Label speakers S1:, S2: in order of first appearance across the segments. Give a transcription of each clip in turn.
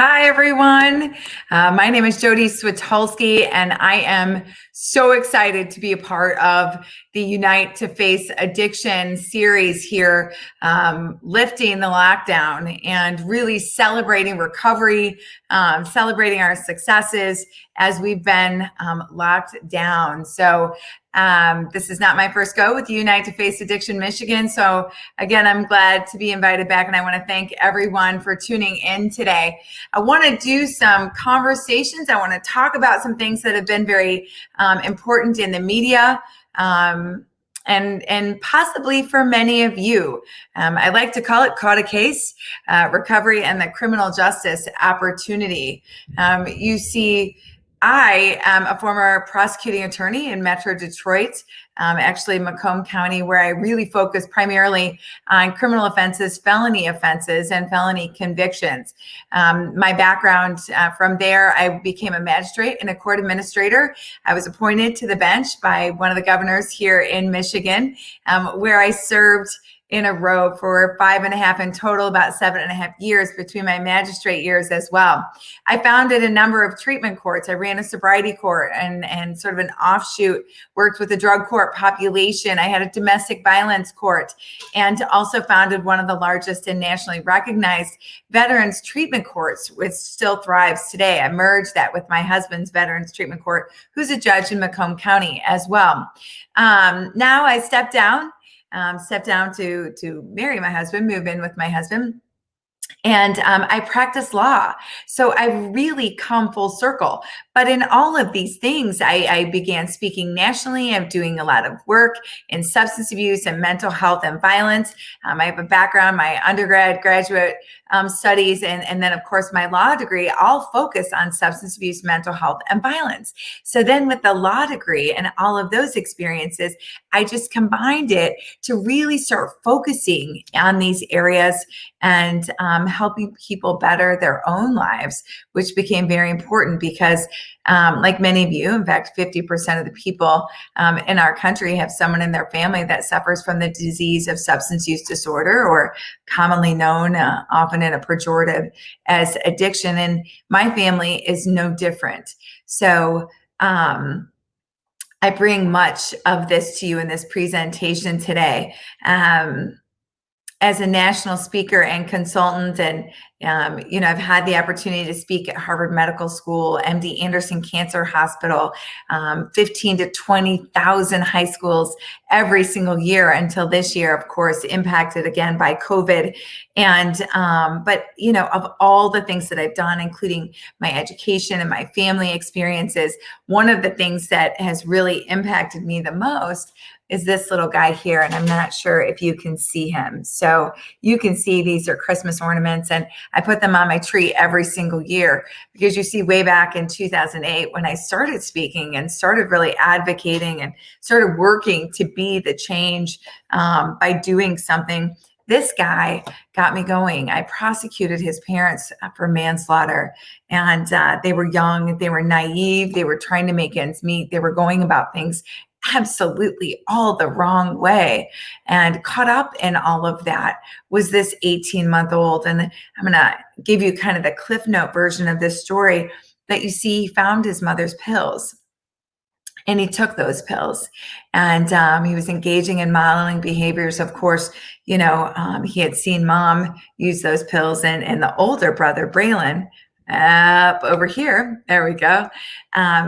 S1: Hi, everyone. My name is Jodi Switalski, and I am so excited to be a part of the Unite to Face Addiction series here, lifting the lockdown and really celebrating recovery, celebrating our successes as we've been locked down. So this is not my first go with Unite to Face Addiction Michigan. So again, I'm glad to be invited back, and I want to thank everyone for tuning in today. I want to do some conversations. I want to talk about some things that have been very important in the media, and possibly for many of you. I like to call it caught a case, recovery and the criminal justice opportunity. You see, I am a former prosecuting attorney in Metro Detroit, actually Macomb County, where I really focus primarily on criminal offenses, felony offenses, and felony convictions. My background from there, I became a magistrate and a court administrator. I was appointed to the bench by one of the governors here in Michigan, where I served in a row for 5.5 in total, about 7.5 years between my magistrate years as well. I founded a number of treatment courts. I ran a sobriety court and sort of an offshoot, worked with the drug court population. I had a domestic violence court, and also founded one of the largest and nationally recognized veterans treatment courts, which still thrives today. I merged that with my husband's veterans treatment court, who's a judge in Macomb County as well. Now I stepped down to marry my husband, move in with my husband. And I practice law. So I've really come full circle. But in all of these things, I began speaking nationally. I'm doing a lot of work in substance abuse and mental health and violence. I have a background, my undergrad, graduate studies, and then, of course, my law degree, all focus on substance abuse, mental health, and violence. So then with the law degree and all of those experiences, I just combined it to really start focusing on these areas and helping people better their own lives, which became very important because like many of you, in fact, 50% of the people in our country have someone in their family that suffers from the disease of substance use disorder, or commonly known, often in a pejorative, as addiction. And my family is no different. So I bring much of this to you in this presentation today. As a national speaker and consultant, and I've had the opportunity to speak at Harvard Medical School, MD Anderson Cancer Hospital, 15 to 20,000 high schools every single year until this year, of course, impacted again by COVID. And but of all the things that I've done, including my education and my family experiences, one of the things that has really impacted me the most is this little guy here, and I'm not sure if you can see him. So you can see these are Christmas ornaments, and I put them on my tree every single year because you see, way back in 2008, when I started speaking and started really advocating and started working to be the change by doing something, this guy got me going. I prosecuted his parents for manslaughter, and they were young, they were naive, they were trying to make ends meet, they were going about things absolutely all the wrong way. And caught up in all of that was this 18-month-old. And I'm going to give you kind of the Cliff Note version of this story, that you see, he found his mother's pills. And he took those pills, and he was engaging in modeling behaviors. Of course, he had seen mom use those pills, and the older brother, Braylon, up over here, there we go,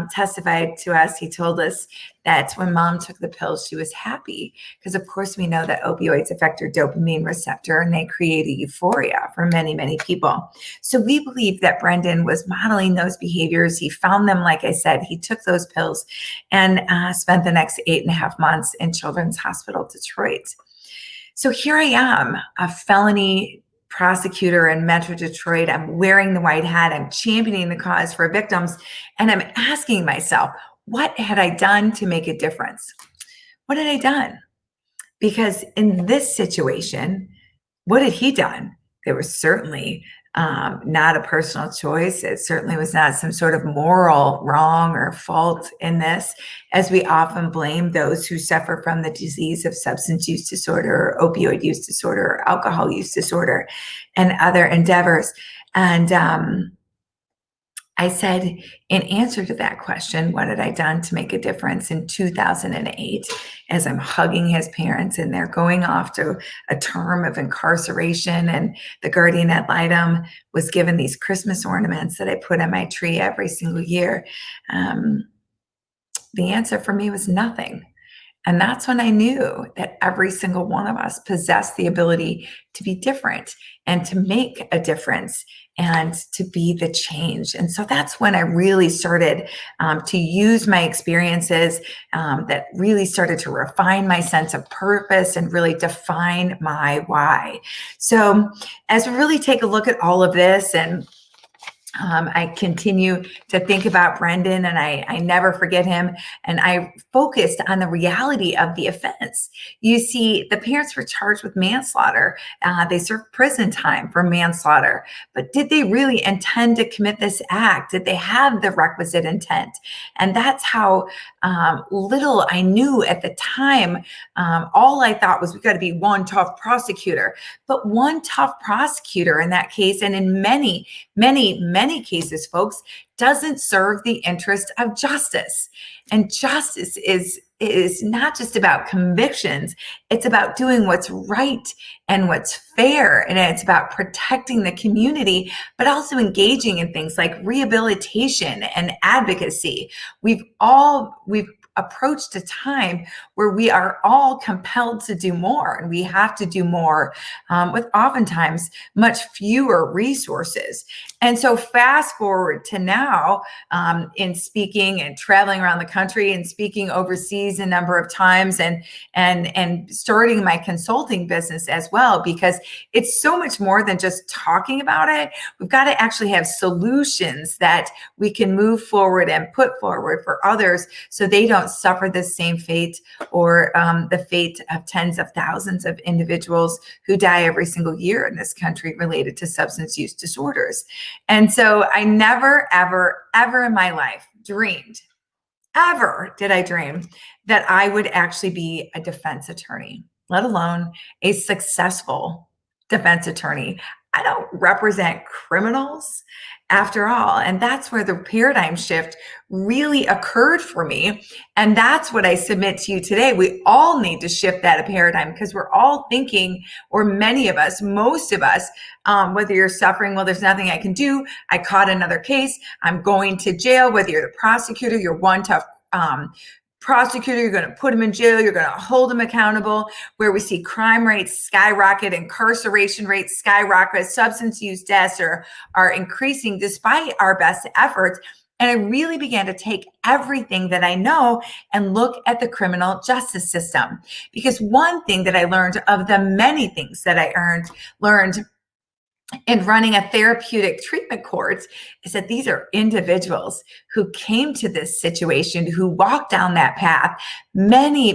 S1: testified to us. He told us that when mom took the pills, she was happy because, of course, we know that opioids affect your dopamine receptor, and they create a euphoria for many, many people. So we believe that Brendan was modeling those behaviors. He found them, like I said, he took those pills, and spent the next 8.5 months in Children's Hospital Detroit. So here I am, a felony prosecutor in Metro Detroit. I'm wearing the white hat. I'm championing the cause for victims. And I'm asking myself, what had I done to make a difference? What had I done? Because in this situation, what had he done? There was certainly not a personal choice. It certainly was not some sort of moral wrong or fault in this, as we often blame those who suffer from the disease of substance use disorder, or opioid use disorder, or alcohol use disorder, and other endeavors. And I said, in answer to that question, what had I done to make a difference in 2008, as I'm hugging his parents and they're going off to a term of incarceration, and the guardian ad litem was given these Christmas ornaments that I put on my tree every single year. The answer for me was nothing. And that's when I knew that every single one of us possessed the ability to be different and to make a difference and to be the change. And so that's when I really started to use my experiences that really started to refine my sense of purpose and really define my why. So as we really take a look at all of this, and I continue to think about Brendan, and I never forget him. And I focused on the reality of the offense. You see, the parents were charged with manslaughter. They served prison time for manslaughter. But did they really intend to commit this act? Did they have the requisite intent? And that's how little I knew at the time. All I thought was, we've got to be one tough prosecutor. But one tough prosecutor in that case, and in many cases, folks, doesn't serve the interest of justice. And justice is not just about convictions. It's about doing what's right and what's fair. And it's about protecting the community, but also engaging in things like rehabilitation and advocacy. We've approached a time where we are all compelled to do more, and we have to do more with oftentimes much fewer resources. And so fast forward to now, in speaking and traveling around the country and speaking overseas a number of times, and starting my consulting business as well, because it's so much more than just talking about it. We've got to actually have solutions that we can move forward and put forward for others, so they don't suffer the same fate, or the fate of tens of thousands of individuals who die every single year in this country related to substance use disorders. And so I never, ever in my life dreamed, ever did I dream that I would actually be a defense attorney, let alone a successful defense attorney. I don't represent criminals after all. And that's where the paradigm shift really occurred for me. And that's what I submit to you today. We all need to shift that paradigm, because we're all thinking, or many of us, most of us, whether you're suffering, well, there's nothing I can do. I caught another case. I'm going to jail. Whether you're the prosecutor, you're one tough prosecutor, you're going to put them in jail, you're going to hold them accountable, where we see crime rates skyrocket, incarceration rates skyrocket, substance use deaths are increasing despite our best efforts. And I really began to take everything that I know and look at the criminal justice system. Because one thing that I learned, of the many things that I learned in running a therapeutic treatment court, is that these are individuals who came to this situation, who walked down that path many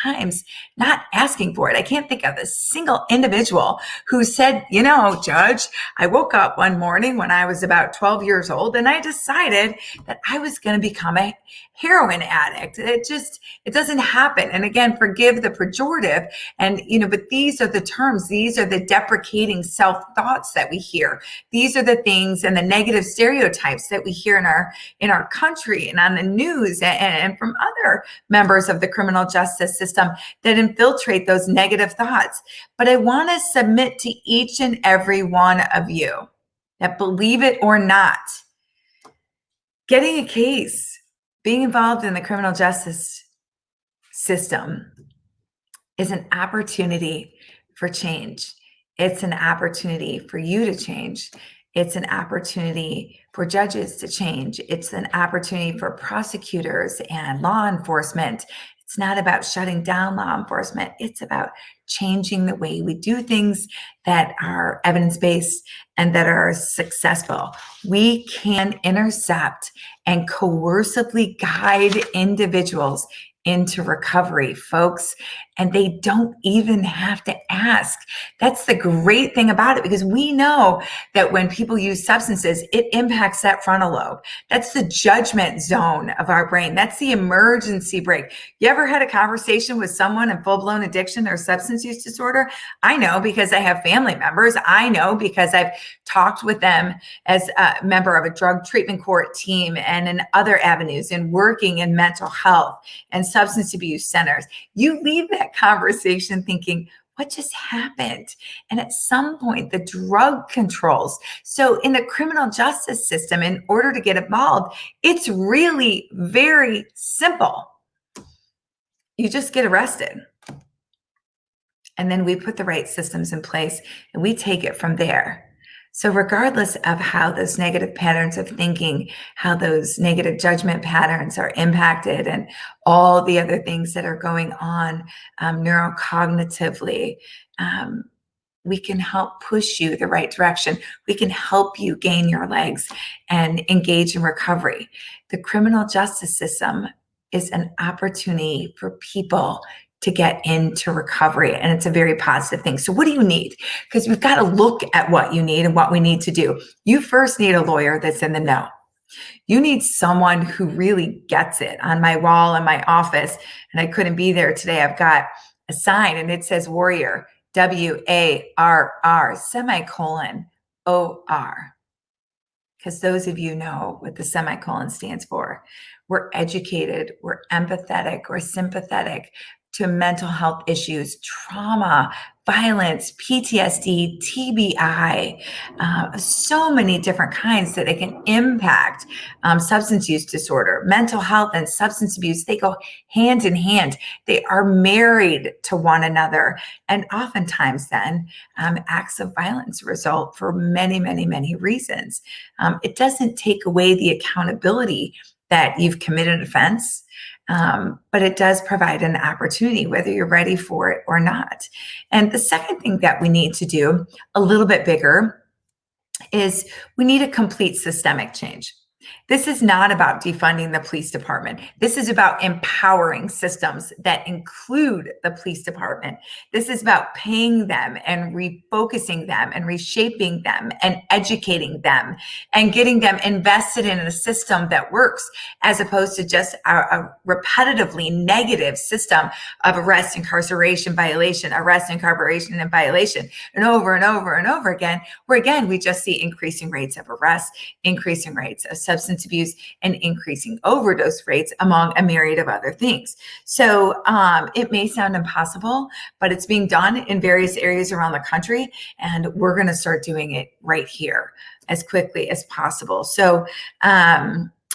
S1: times, not asking for it. I can't think of a single individual who said, Judge, I woke up one morning when I was about 12 years old and I decided that I was going to become a heroin addict. It doesn't happen. And again, forgive the pejorative, but these are the terms, these are the deprecating self-thoughts that we hear. These are the things and the negative stereotypes that we hear in our country and on the news and from other members of the criminal justice system that infiltrate those negative thoughts. But I want to submit to each and every one of you that, believe it or not, getting a case, being involved in the criminal justice system is an opportunity for change. It's an opportunity for you to change. It's an opportunity for judges to change. It's an opportunity for prosecutors and law enforcement. It's not about shutting down law enforcement. It's about changing the way we do things that are evidence-based and that are successful. We can intercept and coercively guide individuals into recovery, folks, and they don't even have to ask. That's the great thing about it, because we know that when people use substances, it impacts that frontal lobe. That's the judgment zone of our brain. That's the emergency brake. You ever had a conversation with someone in full-blown addiction or substance use disorder? I know because I have family members. I know because I've talked with them as a member of a drug treatment court team and in other avenues, and working in mental health and substance abuse centers. You leave that conversation thinking, what just happened? And at some point, the drug controls. So in the criminal justice system, in order to get involved, it's really very simple. You just get arrested. And then we put the right systems in place and we take it from there. So regardless of how those negative patterns of thinking, how those negative judgment patterns are impacted, and all the other things that are going on neurocognitively, we can help push you the right direction. We can help you gain your legs and engage in recovery. The criminal justice system is an opportunity for people to get into recovery, and it's a very positive thing. So what do you need? Because we've got to look at what you need and what we need to do. You first need a lawyer that's in the know. You need someone who really gets it. On my wall in my office, and I couldn't be there today, I've got a sign and it says warrior, WARR, semicolon, OR. Because those of you know what the semicolon stands for. We're educated, we're empathetic, we're sympathetic to mental health issues, trauma, violence, PTSD, TBI, so many different kinds that it can impact substance use disorder. Mental health and substance abuse, they go hand in hand. They are married to one another. And oftentimes then acts of violence result for many, many, many reasons. It doesn't take away the accountability that you've committed an offense. But it does provide an opportunity, whether you're ready for it or not. And the second thing that we need to do, a little bit bigger, is we need a complete systemic change. This is not about defunding the police department. This is about empowering systems that include the police department. This is about paying them and refocusing them and reshaping them and educating them and getting them invested in a system that works, as opposed to just a repetitively negative system of arrest, incarceration, violation, arrest, incarceration, and violation, and over and over and over again, where again, we just see increasing rates of arrest, increasing rates of substance abuse, and increasing overdose rates, among a myriad of other things. So it may sound impossible, but it's being done in various areas around the country, and we're going to start doing it right here as quickly as possible. So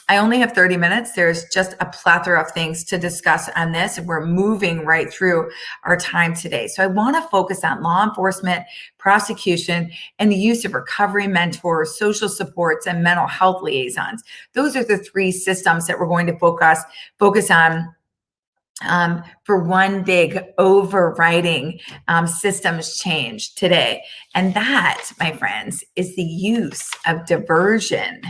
S1: I only have 30 minutes. There's just a plethora of things to discuss on this, and we're moving right through our time today. So I want to focus on law enforcement, prosecution, and the use of recovery mentors, social supports, and mental health liaisons. Those are the three systems that we're going to focus on for one big overriding systems change today. And that, my friends, is the use of diversion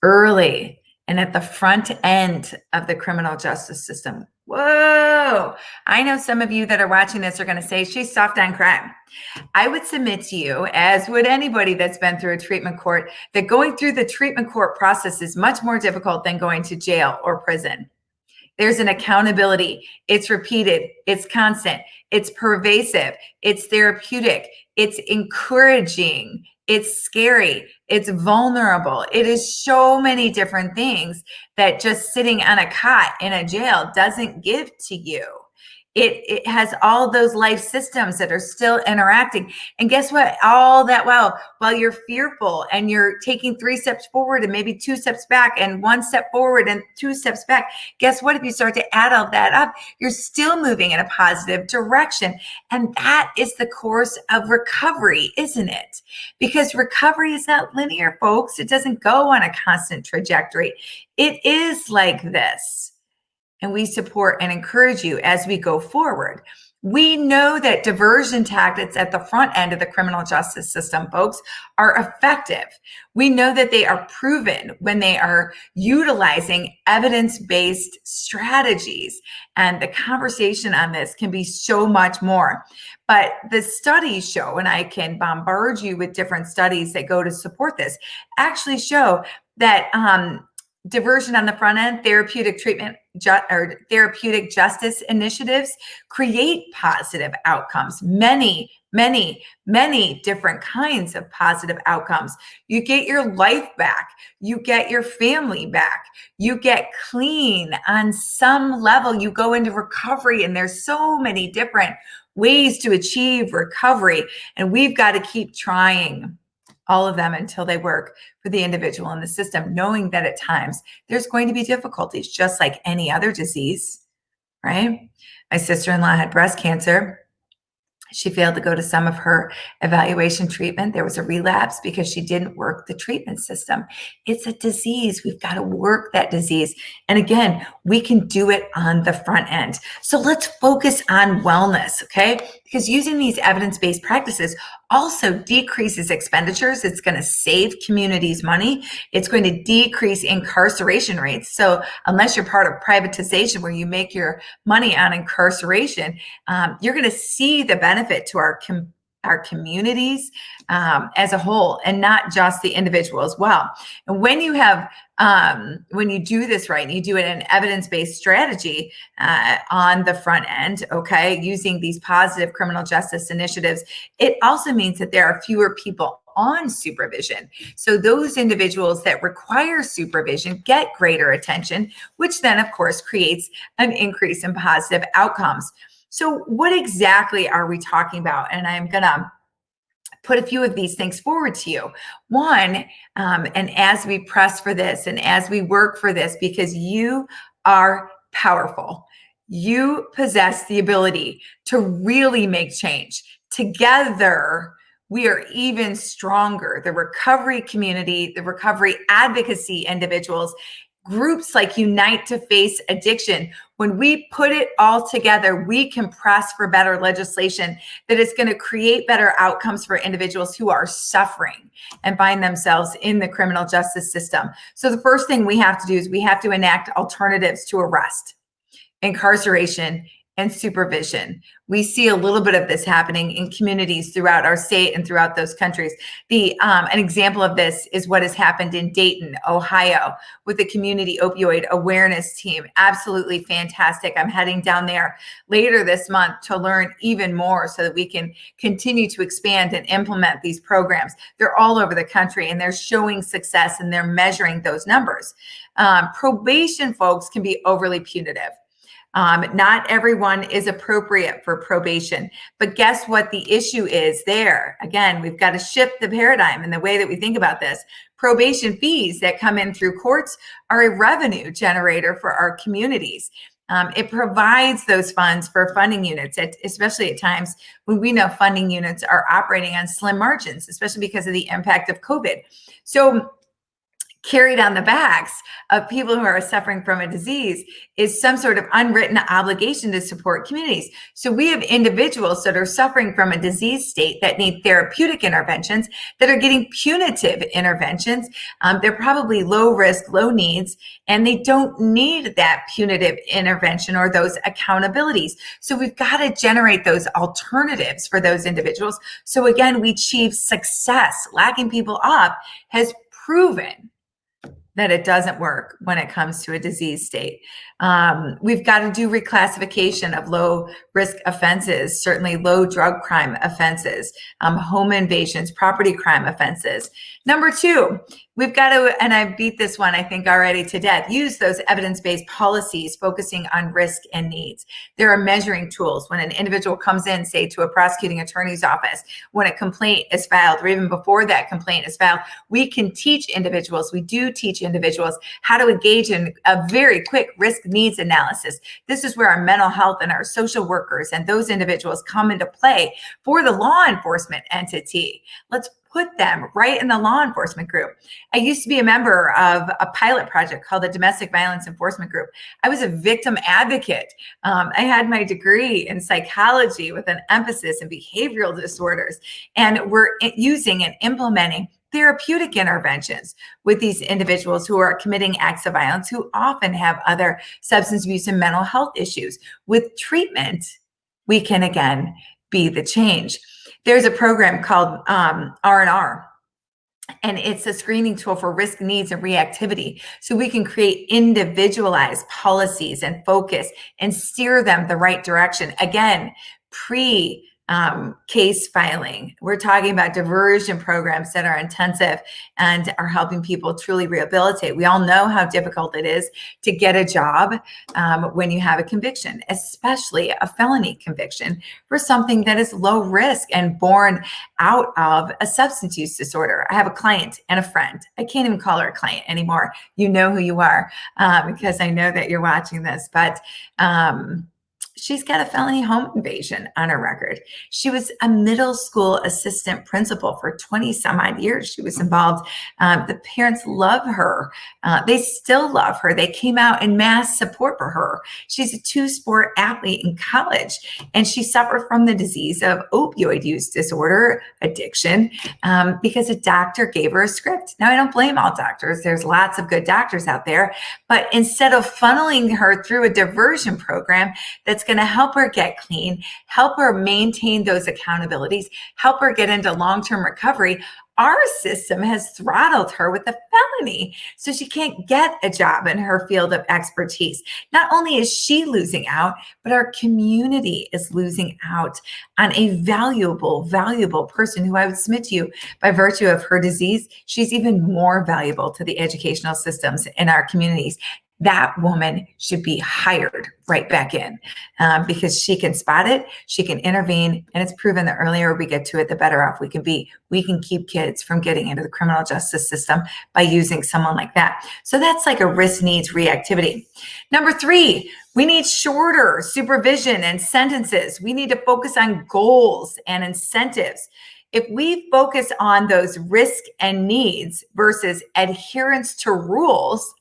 S1: early and at the front end of the criminal justice system. Whoa! I know some of you that are watching this are going to say, she's soft on crime. I would submit to you, as would anybody that's been through a treatment court, that going through the treatment court process is much more difficult than going to jail or prison. There's an accountability. It's repeated. It's constant. It's pervasive. It's therapeutic. It's encouraging. It's scary. It's vulnerable. It is so many different things that just sitting on a cot in a jail doesn't give to you. It has all those life systems that are still interacting. And guess what? All that while you're fearful and you're taking 3 steps forward and maybe 2 steps back and 1 step forward and 2 steps back, guess what? If you start to add all that up, you're still moving in a positive direction. And that is the course of recovery, isn't it? Because recovery is not linear, folks. It doesn't go on a constant trajectory. It is like this. And we support and encourage you as we go forward. We know that diversion tactics at the front end of the criminal justice system, folks, are effective. We know that they are proven when they are utilizing evidence-based strategies. And the conversation on this can be so much more. But the studies show, and I can bombard you with different studies that go to support this, actually show that diversion on the front end, therapeutic treatment or therapeutic justice initiatives create positive outcomes, many different kinds of positive outcomes. You get your life back, you get your family back, you get clean on some level, you go into recovery, and there's so many different ways to achieve recovery, and we've got to keep trying all of them until they work for the individual in the system, knowing that at times there's going to be difficulties, just like any other disease, right? My sister-in-law had breast cancer. She failed to go to some of her evaluation treatment. There was a relapse because she didn't work the treatment system. It's a disease. We've got to work that disease. And again, we can do it on the front end. So let's focus on wellness, okay? Because using these evidence-based practices also decreases expenditures. It's going to save communities money. It's going to decrease incarceration rates. So unless you're part of privatization where you make your money on incarceration, you're going to see the benefit to our communities as a whole, and not just the individual as well. And when you have, when you do this right, and you do it in an evidence-based strategy on the front end, okay, using these positive criminal justice initiatives, it also means that there are fewer people on supervision. So those individuals that require supervision get greater attention, which then of course creates an increase in positive outcomes. So what exactly are we talking about? And I'm gonna put a few of these things forward to you. One, and as we press for this and as we work for this, because you are powerful, you possess the ability to really make change. Together, we are even stronger. The recovery community, the recovery advocacy individuals, groups like Unite to Face Addiction, when we put it all together, we can press for better legislation that is going to create better outcomes for individuals who are suffering and find themselves in the criminal justice system. So the first thing we have to do is we have to enact alternatives to arrest, incarceration, and supervision. We see a little bit of this happening in communities throughout our state and throughout those countries. An example of this is what has happened in Dayton, Ohio, with the Community Opioid Awareness Team. Absolutely fantastic. I'm heading down there later this month to learn even more so that we can continue to expand and implement these programs. They're all over the country, and they're showing success, and they're measuring those numbers. Probation, folks, can be overly punitive. Not everyone is appropriate for probation, but guess what the issue is there? Again, we've got to shift the paradigm in the way that we think about this. Probation fees that come in through courts are a revenue generator for our communities. It provides those funds for funding units, especially at times when we know funding units are operating on slim margins, especially because of the impact of COVID. So carried on the backs of people who are suffering from a disease is some sort of unwritten obligation to support communities. So we have individuals that are suffering from a disease state that need therapeutic interventions that are getting punitive interventions. They're probably low risk, low needs, and they don't need that punitive intervention or those accountabilities. So we've got to generate those alternatives for those individuals. So again, we achieve success. Locking people up has proven that it doesn't work when it comes to a disease state. We've got to do reclassification of low risk offenses, certainly low drug crime offenses, home invasions, property crime offenses. Number two, we've got to, and I beat this one, I think, already to death, use those evidence-based policies focusing on risk and needs. There are measuring tools when an individual comes in, say, to a prosecuting attorney's office, when a complaint is filed, or even before that complaint is filed, we can teach individuals, we do teach individuals how to engage in a very quick risk needs analysis. This is where our mental health and our social workers and those individuals come into play for the law enforcement entity. Let's put them right in the law enforcement group. I used to be a member of a pilot project called the Domestic Violence Enforcement Group. I was a victim advocate. I had my degree in psychology with an emphasis in behavioral disorders, and we're using and implementing therapeutic interventions with these individuals who are committing acts of violence, who often have other substance abuse and mental health issues. With treatment, we can again be the change. There's a program called R&R, and it's a screening tool for risk, needs, and reactivity. So we can create individualized policies and focus and steer them the right direction. Again, case filing. We're talking about diversion programs that are intensive and are helping people truly rehabilitate. We all know how difficult it is to get a job when you have a conviction, especially a felony conviction for something that is low risk and born out of a substance use disorder. I have a client and a friend. I can't even call her a client anymore. You know who you are because I know that you're watching this, but she's got a felony home invasion on her record. She was a middle school assistant principal for 20 some odd years. She was involved. The parents love her. They still love her. They came out in mass support for her. She's a 2-sport athlete in college, and she suffered from the disease of opioid use disorder addiction because a doctor gave her a script. Now, I don't blame all doctors. There's lots of good doctors out there, but instead of funneling her through a diversion program that's going to help her get clean, help her maintain those accountabilities, help her get into long-term recovery, our system has throttled her with a felony, so she can't get a job in her field of expertise. Not only is she losing out, but our community is losing out on a valuable person who I would submit to you, by virtue of her disease, she's even more valuable to the educational systems in our communities. That woman should be hired right back in because she can spot it, she can intervene, and it's proven the earlier we get to it, the better off we can be. We can keep kids from getting into the criminal justice system by using someone like that. So that's like a risk, needs, reactivity. Number 3, we need shorter supervision and sentences. We need to focus on goals and incentives. If we focus on those risk and needs versus adherence to rules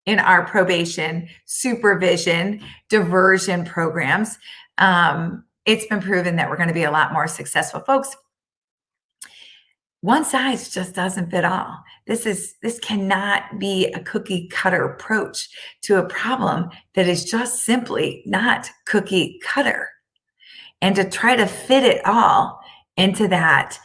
S1: in our probation, supervision, diversion programs, it's been proven that we're going to be a lot more successful. Folks, one size just doesn't fit all. This cannot be a cookie cutter approach to a problem that is just simply not cookie cutter. And to try to fit it all into that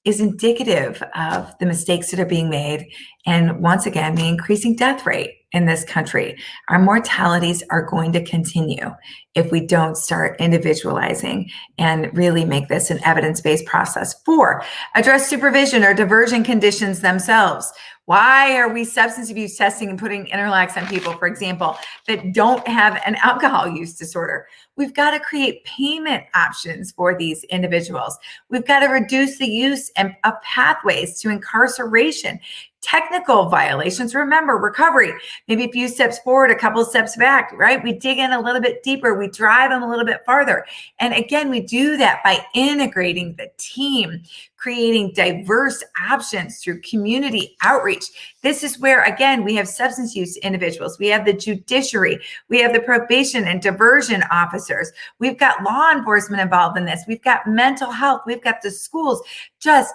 S1: is indicative of the mistakes that are being made. And once again, the increasing death rate in this country. Our mortalities are going to continue if we don't start individualizing and really make this an evidence-based process. 4, address supervision or diversion conditions themselves. Why are we substance abuse testing and putting interlocks on people, for example, that don't have an alcohol use disorder? We've got to create payment options for these individuals. We've got to reduce the use of pathways to incarceration. Technical violations, remember, recovery, maybe a few steps forward, a couple of steps back, right? We dig in a little bit deeper, we drive them a little bit farther. And again, we do that by integrating the team, creating diverse options through community outreach. This is where, again, we have substance use individuals, we have the judiciary, we have the probation and diversion officers, we've got law enforcement involved in this, we've got mental health, we've got the schools,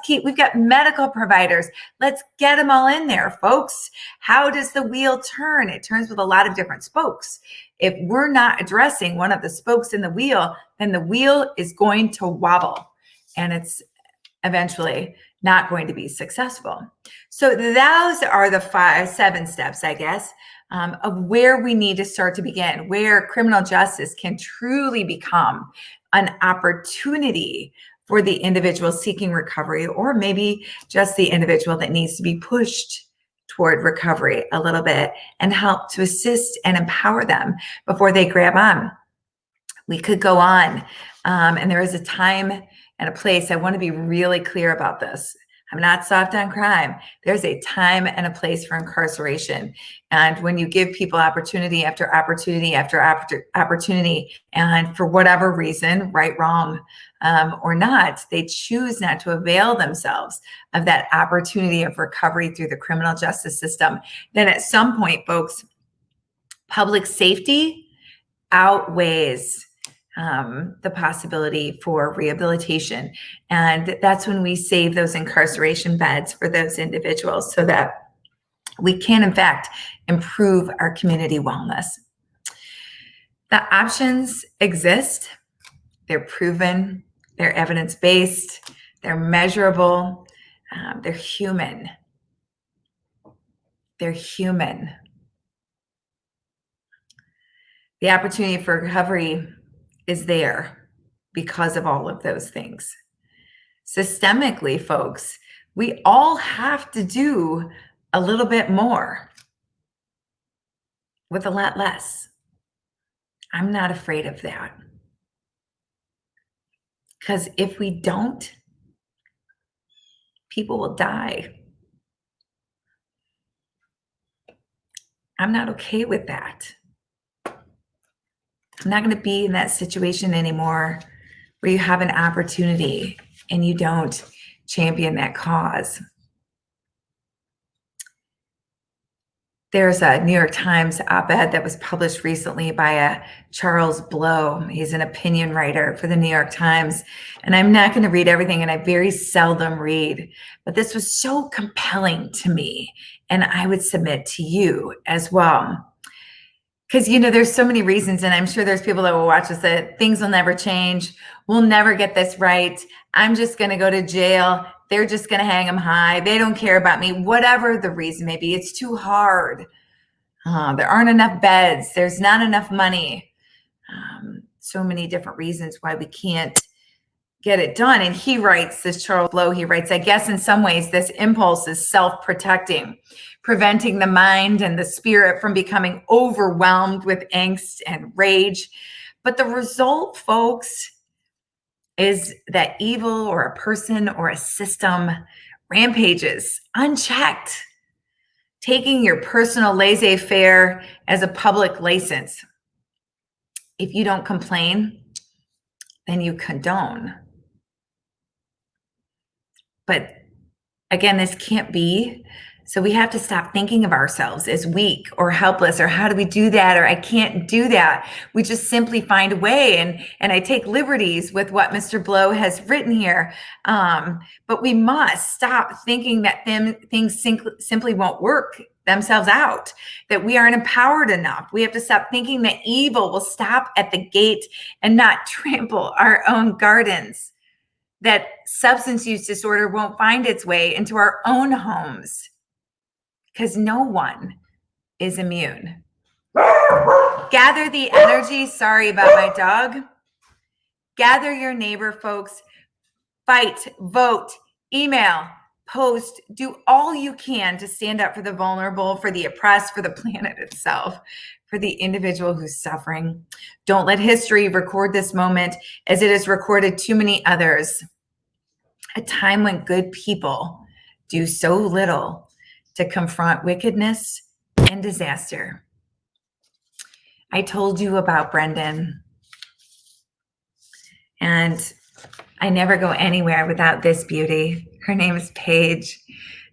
S1: we've got medical providers. Let's get them all in there, folks. How does the wheel turn? It turns with a lot of different spokes. If we're not addressing one of the spokes in the wheel, then the wheel is going to wobble, and it's eventually not going to be successful. So those are the 7 steps, I guess, of where we need to start to begin, where criminal justice can truly become an opportunity for the individual seeking recovery, or maybe just the individual that needs to be pushed toward recovery a little bit and help to assist and empower them before they grab on. We could go on, and there is a time and a place. I want to be really clear about this. I'm not soft on crime. There's a time and a place for incarceration. And when you give people opportunity after opportunity after opportunity, and for whatever reason, right, wrong, or not, they choose not to avail themselves of that opportunity of recovery through the criminal justice system, then at some point, folks, public safety outweighs the possibility for rehabilitation. And that's when we save those incarceration beds for those individuals so that we can, in fact, improve our community wellness. The options exist. They're proven. They're evidence-based. They're measurable. They're human. They're human. The opportunity for recovery is there because of all of those things. Systemically, folks, we all have to do a little bit more with a lot less. I'm not afraid of that. Because if we don't, people will die. I'm not okay with that. I'm not going to be in that situation anymore where you have an opportunity and you don't champion that cause. There's a New York Times op-ed that was published recently by a Charles Blow. He's an opinion writer for the New York Times. And I'm not going to read everything, and I very seldom read, but this was so compelling to me, and I would submit to you as well. Because, there's so many reasons, and I'm sure there's people that will watch this that things will never change. We'll never get this right. I'm just going to go to jail. They're just going to hang them high. They don't care about me. Whatever the reason may be, it's too hard. There aren't enough beds. There's not enough money. So many different reasons why we can't get it done. And he writes, this Charles Blow, he writes, I guess in some ways this impulse is self-protecting, preventing the mind and the spirit from becoming overwhelmed with angst and rage. But the result, folks, is that evil or a person or a system rampages unchecked, taking your personal laissez-faire as a public license. If you don't complain, then you condone. But again, this can't be. So we have to stop thinking of ourselves as weak or helpless or how do we do that or I can't do that. We just simply find a way. And I take liberties with what Mr. Blow has written here. But we must stop thinking that things simply won't work themselves out, that we aren't empowered enough. We have to stop thinking that evil will stop at the gate and not trample our own gardens, that substance use disorder won't find its way into our own homes. Because no one is immune. Gather the energy. Sorry about my dog. Gather your neighbor, folks. Fight, vote, email, post. Do all you can to stand up for the vulnerable, for the oppressed, for the planet itself, for the individual who's suffering. Don't let history record this moment as it has recorded too many others. A time when good people do so little to confront wickedness and disaster. I told you about Brendan, and I never go anywhere without this beauty. Her name is Paige,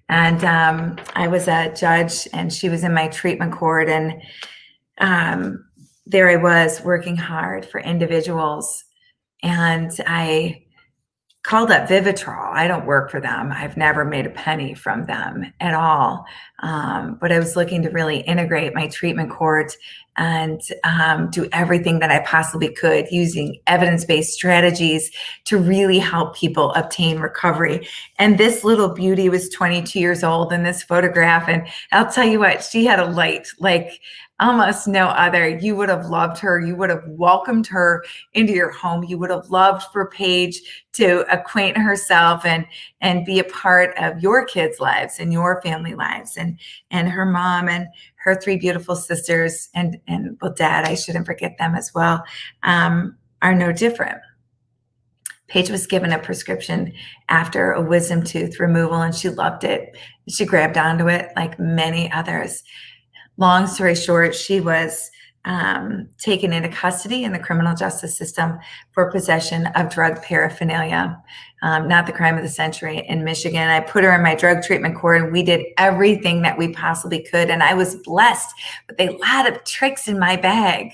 S1: and I was a judge, and she was in my treatment court, and there I was working hard for individuals, and I called up Vivitrol. I don't work for them. I've never made a penny from them at all. But I was looking to really integrate my treatment court and do everything that I possibly could using evidence-based strategies to really help people obtain recovery. And this little beauty was 22 years old in this photograph. And I'll tell you what, she had a light like almost no other. You would have loved her. You would have welcomed her into your home. You would have loved for Paige to acquaint herself and be a part of your kids' lives and your family lives. And her mom and her three beautiful sisters and well, dad, I shouldn't forget them as well, are no different. Paige was given a prescription after a wisdom tooth removal, and she loved it. She grabbed onto it like many others. Long story short, she was taken into custody in the criminal justice system for possession of drug paraphernalia, not the crime of the century in Michigan. I put her in my drug treatment court, and we did everything that we possibly could. And I was blessed with a lot of tricks in my bag.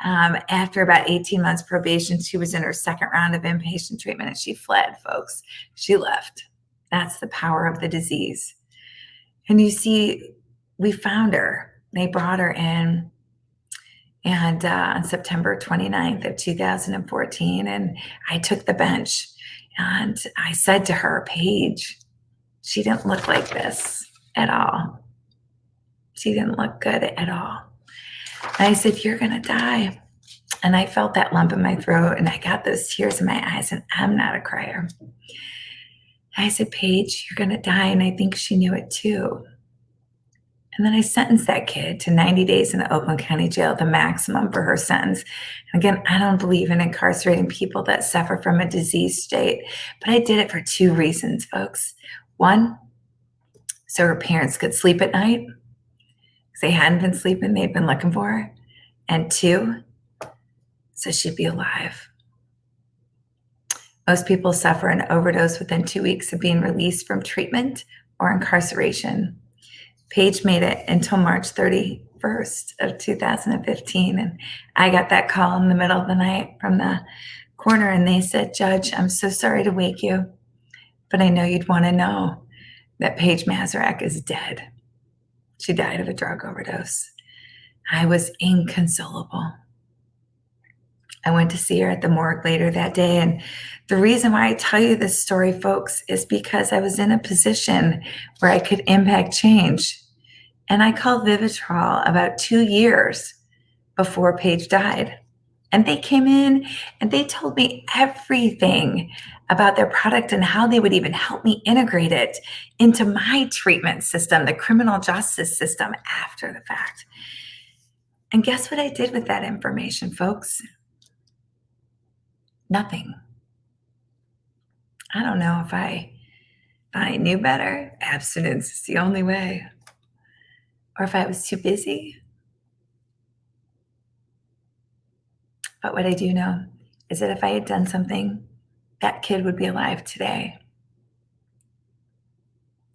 S1: After about 18 months probation, she was in her second round of inpatient treatment, and she fled, folks. She left. That's the power of the disease. And you see, we found her. They brought her in, and on September 29th of 2014, and I took the bench, and I said to her, Paige, she didn't look like this at all. She didn't look good at all. And I said, you're going to die. And I felt that lump in my throat, and I got those tears in my eyes, and I'm not a crier. I said, Paige, you're going to die. And I think she knew it too. And then I sentenced that kid to 90 days in the Oakland County Jail, the maximum for her sentence. And again, I don't believe in incarcerating people that suffer from a disease state, but I did it for two reasons, folks. One, so her parents could sleep at night, because they hadn't been sleeping, they'd been looking for her. And two, so she'd be alive. Most people suffer an overdose within 2 weeks of being released from treatment or incarceration. Paige made it until March 31st of 2015. And I got that call in the middle of the night from the coroner, and they said, Judge, I'm so sorry to wake you, but I know you'd want to know that Paige Mazurek is dead. She died of a drug overdose. I was inconsolable. I went to see her at the morgue later that day. And the reason why I tell you this story, folks, is because I was in a position where I could impact change. And I called Vivitrol about 2 years before Paige died. And they came in and they told me everything about their product and how they would even help me integrate it into my treatment system, the criminal justice system, after the fact. And guess what I did with that information, folks? Nothing. I don't know if I knew better. Abstinence is the only way. Or if I was too busy. But what I do know is that if I had done something, that kid would be alive today.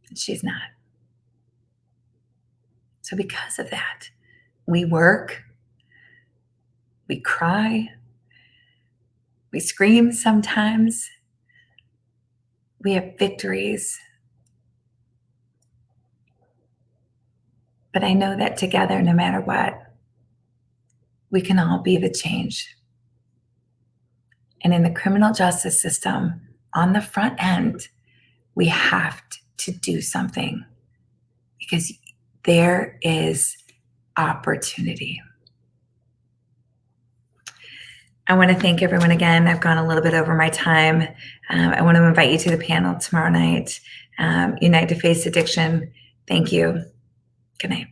S1: And she's not. So because of that, we work, we cry, we scream sometimes, we have victories. But I know that together, no matter what, we can all be the change. And in the criminal justice system, on the front end, we have to do something, because there is opportunity. I want to thank everyone again. I've gone a little bit over my time. I want to invite you to the panel tomorrow night. Unite to Face Addiction. Thank you. Good night.